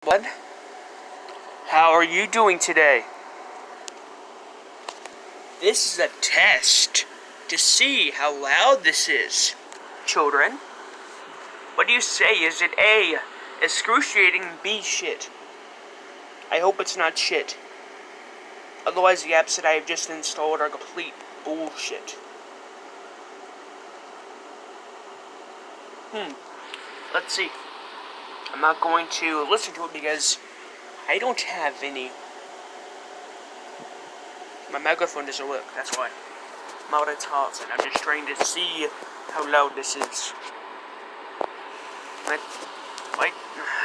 What? How are you doing today? This is a test to see how loud this is. Children, what do you say? Is it A, excruciating, B, shit? I hope it's not shit. Otherwise, the apps that I have just installed are complete bullshit. Let's see. I'm not going to listen to it because I don't have any. My microphone doesn't work, that's why. I'm out of talks and I'm just trying to see how loud this is.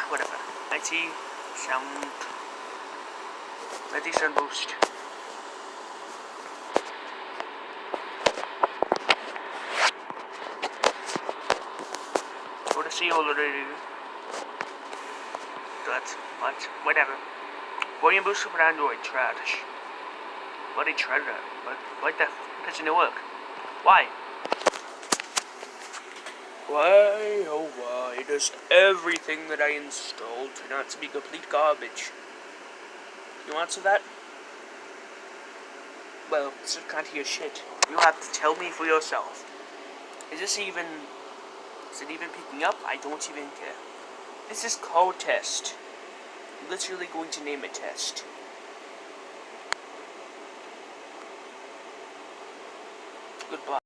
Whatever. Let's see. Sound. Let the sound boost. Go to see already. That's what? Whatever. Volume booster for Android, trash. Bloody treasure. Why the f doesn't it work? Why? Why, oh why, does everything that I installed turn out to be complete garbage? You answer that? Well, this is kind of your shit. You have to tell me for yourself. Is it even picking up? I don't even care. This is called test. I'm literally going to name it test. Goodbye.